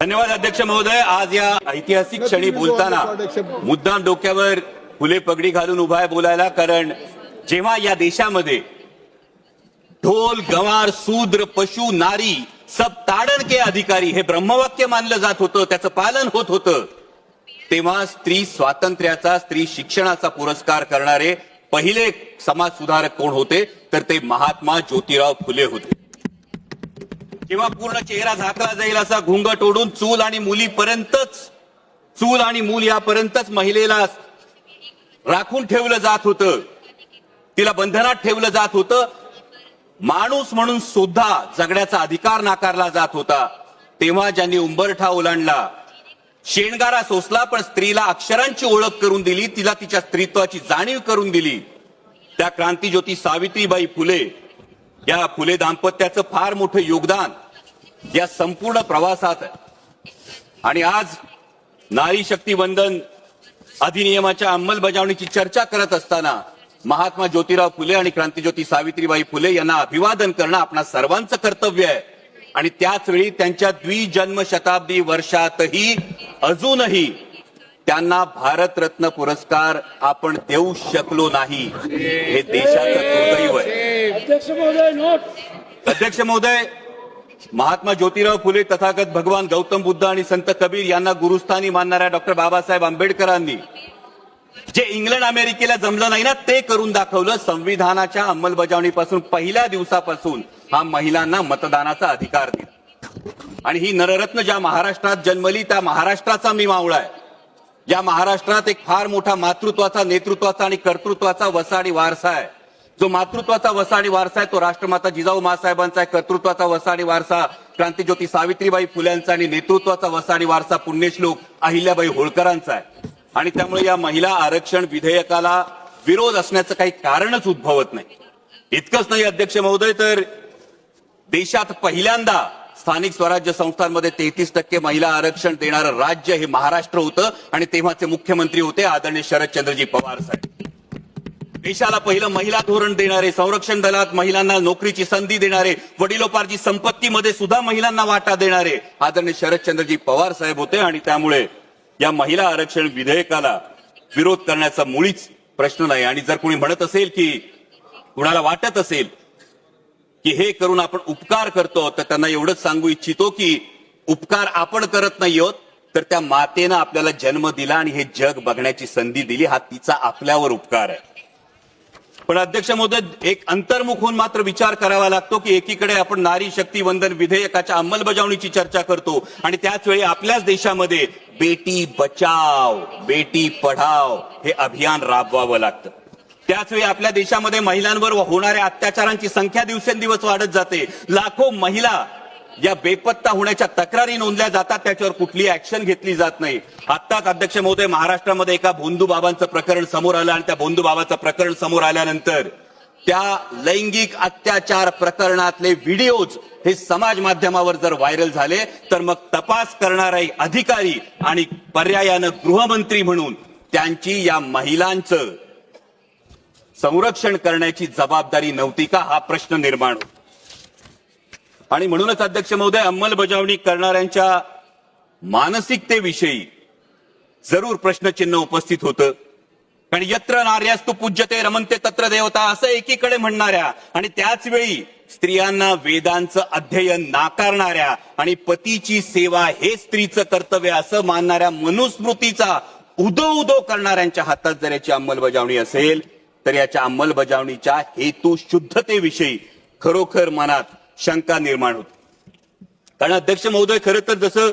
धन्यवाद अध्यक्ष महोदय. आज या ऐतिहासिक क्षणी बोलताना मुद्दाम डोक्यावर फुले पगडी घालून उभा आहे बोलायला, कारण जेव्हा या देशामध्ये ढोल गंवार शूद्र पशु नारी सब ताड़न के अधिकारी हे ब्रह्मवाक्य मानलं जात होतं, त्याचं पालन होत होतं, तेव्हा स्त्री स्वातंत्र्याचा स्त्री शिक्षणाचा पुरस्कार करणारे पहिले समाज सुधारक कोण होते तर ते महात्मा ज्योतिराव फुले होते. जेव्हा पूर्ण चेहरा झाकला जाईल असा घुंगट ओढून चूल आणि मुलीपर्यंतच, चूल आणि मूल यापर्यंतच महिलेला राखून ठेवलं जात होतं, तिला बंधनात ठेवलं जात होतं, माणूस म्हणून सुद्धा जगण्याचा अधिकार नाकारला जात होता, तेव्हा ज्यांनी उंबरठा ओलांडला, शेणगारा सोसला, पण स्त्रीला अक्षरांची ओळख करून दिली, तिला तिच्या स्त्रीत्वाची जाणीव करून दिली, त्या क्रांतीज्योती सावित्रीबाई फुले, या फुले दाम्पत्याचं फार मोठं योगदान या संपूर्ण प्रवासात आहे. आणि आज नारी शक्ती वंदन अधिनियमाच्या अंमलबजावणीची चर्चा करत असताना महात्मा ज्योतिराव फुले आणि क्रांतीज्योती सावित्रीबाई फुले यांना अभिवादन करणं आपणा सर्वांचं कर्तव्य आहे. आणि त्याच वेळी त्यांच्या द्विजन्म शताब्दी वर्षातही अजूनही त्यांना भारतरत्न पुरस्कार आपण देऊ शकलो नाही, हे देशाचं दुर्दैव आहे. अध्यक्ष महोदय, महात्मा ज्योतिराव फुले, तथागत भगवान गौतम बुद्ध आणि संत कबीर यांना गुरुस्थानी मानणाऱ्या डॉक्टर बाबासाहेब आंबेडकरांनी जे इंग्लंड अमेरिकेला जमलं नाही ना ते करून दाखवलं. संविधानाच्या अंमलबजावणीपासून पहिल्या दिवसापासून हा महिलांना मतदानाचा अधिकार दिला. आणि ही नररत्न ज्या महाराष्ट्रात जन्मली त्या महाराष्ट्राचा मी मावळा आहे. या महाराष्ट्रात एक फार मोठा मातृत्वाचा, नेतृत्वाचा आणि कर्तृत्वाचा वसाडी वारसा आहे. जो मातृत्वाचा वसाडी वारसा आहे तो राष्ट्रमाता जिजाऊ माँसाहेबांचा आहे, कर्तृत्वाचा वसाडी वारसा क्रांतीज्योती सावित्रीबाई फुल्यांचा आणि नेतृत्वाचा वसाडी वारसा पुण्यश्लोक अहिल्याबाई होळकरांचा आहे. आणि त्यामुळे या महिला आरक्षण विधेयकाला विरोध असण्याचं काही कारणच उद्भवत नाही. इतकंच नाही अध्यक्ष महोदय, तर देशात पहिल्यांदा स्थानिक स्वराज्य संस्थांमध्ये 33% महिला आरक्षण देणारं राज्य हे महाराष्ट्र होतं आणि तेव्हाचे मुख्यमंत्री होते आदरणीय शरदचंद्रजी पवार साहेब. देशाला पहिलं महिला धोरण देणारे, संरक्षण दलात महिलांना नोकरीची संधी देणारे, वडिलोपार्जी संपत्तीमध्ये सुद्धा महिलांना वाटा देणारे आदरणीय शरदचंद्रजी पवार साहेब होते. आणि त्यामुळे या महिला आरक्षण विधेयकाला विरोध करण्याचा मुळीच प्रश्न नाही. आणि जर कोणी म्हणत असेल की कुणाला वाटत असेल की हे करून आपण उपकार करतो, तर त्यांना एवढंच सांगू इच्छितो की उपकार आपण करत नाही आहोत, तर त्या मातेनं आपल्याला जन्म दिला आणि हे जग बघण्याची संधी दिली, हा तिचा आपल्यावर उपकार आहे. पण अध्यक्ष महोदय, एक अंतर्मुख होऊन मात्र विचार करावा लागतो की एकीकडे आपण नारी शक्ती वंदन विधेयकाच्या अंमलबजावणीची चर्चा करतो आणि त्याच वेळी आपल्याच देशामध्ये बेटी बचाव बेटी पढाव हे अभियान राबवावं लागतं. त्याच वेळी आपल्या देशामध्ये महिलांवर होणाऱ्या अत्याचारांची संख्या दिवसेंदिवस वाढत जाते. लाखो महिला या बेपत्ता होण्याच्या तक्रारी नोंदल्या जातात, त्याच्यावर कुठलीही ऍक्शन घेतली जात नाही. आत्ताच अध्यक्ष महोदय महाराष्ट्रामध्ये एका भोंदू बाबांचं प्रकरण समोर आलं आणि त्या भोंदू बाबाचं प्रकरण समोर आल्यानंतर त्या लैंगिक अत्याचार प्रकरणातले व्हिडिओज हे समाज माध्यमावर जर व्हायरल झाले तर मग तपास करणारे अधिकारी आणि पर्यायानं गृहमंत्री म्हणून त्यांची या महिलांचं संरक्षण करण्याची जबाबदारी नव्हती का, हा प्रश्न निर्माण होतो. आणि म्हणूनच अध्यक्ष महोदय, अंमलबजावणी करणाऱ्यांच्या मानसिकतेविषयी जरूर प्रश्नचिन्ह उपस्थित होतं. कारण यत्र नार्यास्तु पूज्यते रमन्ते तत्र देवता असं एकीकडे म्हणणाऱ्या आणि त्याच वेळी स्त्रियांना वेदांचं अध्ययन नाकारणाऱ्या आणि पतीची सेवा हे स्त्रीचं कर्तव्य असं मानणाऱ्या मनुस्मृतीचा उदो उदो करणाऱ्यांच्या हातात जर याची अंमलबजावणी असेल तर याच्या अंमलबजावणीच्या हेतू शुद्धतेविषयी खरोखर मनात शंका निर्माण होते. कारण अध्यक्ष महोदय, खरं तर जसं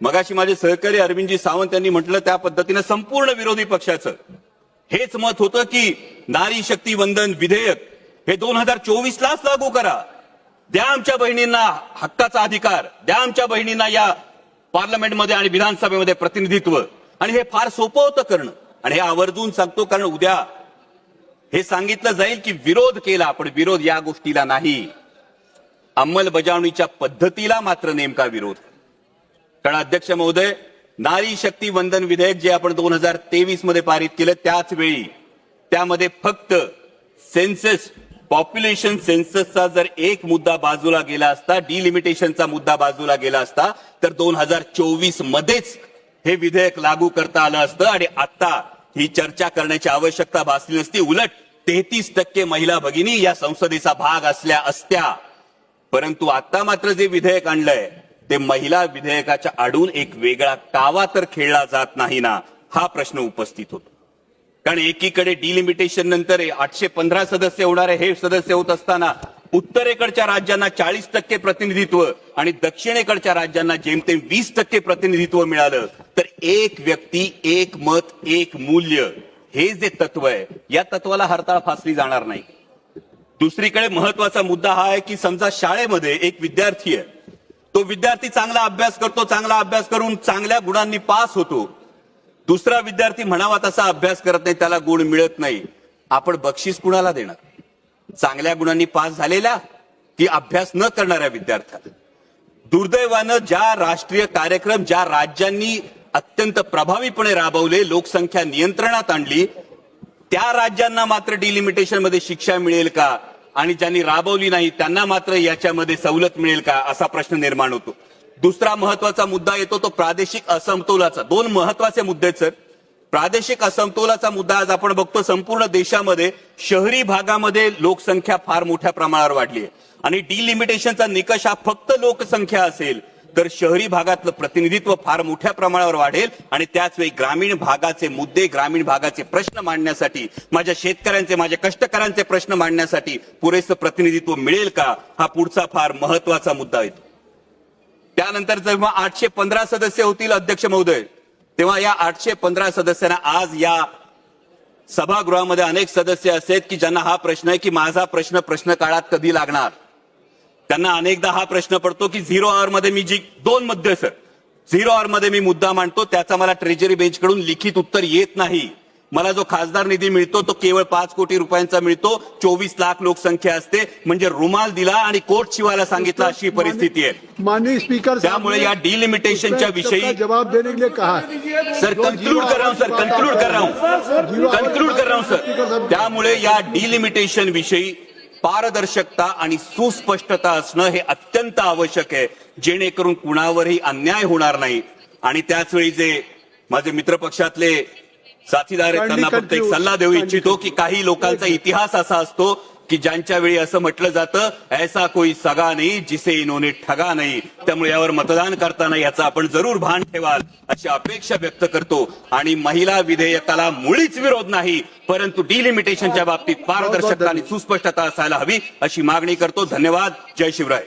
मगाशी माझे सहकारी अरविंदजी सावंत यांनी म्हटलं त्या पद्धतीनं संपूर्ण विरोधी पक्षाचं हेच मत होतं की नारी शक्ती वंदन विधेयक हे 2024लाच लागू करा, द्या आमच्या बहिणींना हक्काचा अधिकार, द्या आमच्या बहिणींना या पार्लमेंटमध्ये आणि विधानसभेमध्ये प्रतिनिधित्व. आणि हे फार सोपं होतं करणं. आणि हे आवर्जून सांगतो कारण उद्या हे सांगितलं जाईल की विरोध केला, पण विरोध या गोष्टीला नाही, अंमलबजावणीच्या पद्धतीला मात्र नेमका विरोध. कारण अध्यक्ष महोदय, नारी शक्ती वंदन विधेयक जे आपण 2023 मध्ये पारित केलं त्याच वेळी त्यामध्ये फक्त सेन्सस पॉप्युलेशन सेन्ससचा जर एक मुद्दा बाजूला गेला असता, डिलिमिटेशनचा मुद्दा बाजूला गेला असता, तर 2024 मध्येच हे विधेयक लागू करता आलं असतं आणि आता ही चर्चा करण्याची आवश्यकता भासली नसती. उलट 33% महिला भगिनी या संसदेचा भाग असल्या असत्या. परंतु आता मात्र जे विधेयक आणलंय ते महिला विधेयकाच्या आडून एक वेगळा कावा तर खेळला जात नाही ना, हा प्रश्न उपस्थित होतो. कारण एकीकडे डिलिमिटेशन नंतर 815 सदस्य होणारे हे सदस्य होत असताना उत्तरेकडच्या राज्यांना 40% प्रतिनिधित्व आणि दक्षिणेकडच्या राज्यांना जेमतेम 20% प्रतिनिधित्व मिळालं. तर एक व्यक्ती, एक मत, एक मूल्य, हे जे तत्व आहे, या तत्वाला हरताळ फासली जाणार नाही. दुसरीकडे महत्वाचा मुद्दा हा आहे की समजा शाळेमध्ये एक विद्यार्थी आहे, तो विद्यार्थी चांगला अभ्यास करतो, चांगला अभ्यास करून चांगल्या गुणांनी पास होतो. दुसरा विद्यार्थी म्हणावा तसा अभ्यास करत नाही, त्याला गुण मिळत नाही. आपण बक्षीस कुणाला देणार? चांगल्या गुणांनी पास झालेल्या की अभ्यास न करणाऱ्या विद्यार्थ्याला? दुर्दैवानं ज्या राष्ट्रीय कार्यक्रम ज्या राज्यांनी अत्यंत प्रभावीपणे राबवले, लोकसंख्या नियंत्रणात आणली, त्या राज्यांना मात्र डिलिमिटेशन मध्ये शिक्षा मिळेल का, आणि ज्यांनी राबवली नाही त्यांना मात्र याच्यामध्ये सवलत मिळेल का, असा प्रश्न निर्माण होतो. दुसरा महत्वाचा मुद्दा येतो तो प्रादेशिक असमतोलाचा. दोन महत्वाचे मुद्दे सर. प्रादेशिक असमतोलाचा मुद्दा आज आपण बघतो संपूर्ण देशामध्ये शहरी भागामध्ये लोकसंख्या फार मोठ्या प्रमाणावर वाढली आहे आणि डिलिमिटेशनचा निकष हा फक्त लोकसंख्या असेल तर शहरी भागातलं प्रतिनिधित्व फार मोठ्या प्रमाणावर वाढेल आणि त्याच वेळी ग्रामीण भागाचे मुद्दे, ग्रामीण भागाचे प्रश्न मांडण्यासाठी, माझ्या शेतकऱ्यांचे, माझ्या कष्टकऱ्यांचे प्रश्न मांडण्यासाठी पुरेसं प्रतिनिधित्व मिळेल का, हा पुढचा फार महत्वाचा मुद्दा येतो. त्यानंतर जेव्हा 815 सदस्य होतील अध्यक्ष महोदय, तेव्हा या 815 सदस्यांना आज या सभागृहामध्ये अनेक सदस्य असे आहेत की ज्यांना हा प्रश्न आहे की माझा प्रश्न काळात कधी लागणार. त्यांना अनेकदा हा प्रश्न पडतो की 0 आवर मध्ये मी जी 2 मध्ये सर 0 आवर मध्ये मी मुद्दा मांडतो त्याचा मला ट्रेजरी बेंचकडून लिखित उत्तर येत नाही. मला जो खासदार निधी मिळतो तो केवळ 5 कोटी रुपयांचा मिळतो. 24 लाख लोकसंख्या असते, म्हणजे रुमाल दिला आणि कोट शिवायला सांगितलं अशी परिस्थिती आहे. माननीय स्पीकर, त्यामुळे या डिलिमिटेशनच्या विषयी जवाब देने के लिए कहा सर, कंक्लूड कर रहा हूं सर. त्यामुळे या डिलिमिटेशन विषयी पारदर्शकता आणि सुस्पष्टता असणं हे अत्यंत आवश्यक आहे, जेणेकरून कुणावरही अन्याय होणार नाही. आणि त्याचवेळी जे माझे मित्र पक्षातले साथीदार आहेत त्यांना फक्त एक सल्ला देऊ इच्छितो की काही लोकांचा इतिहास असा असतो की ज्यांच्या वेळी असं म्हटलं जातं ऐसा कोई सगा नाही जिसे इन्होंने ठगा नाही. त्यामुळे यावर मतदान करताना याचा आपण जरूर भान ठेवाल अशी अपेक्षा व्यक्त करतो. आणि महिला विधेयकाला मुळीच विरोध नाही, परंतु डिलिमिटेशनच्या बाबतीत पारदर्शकता आणि सुस्पष्टता असायला हवी अशी मागणी करतो. धन्यवाद. जय शिवराय.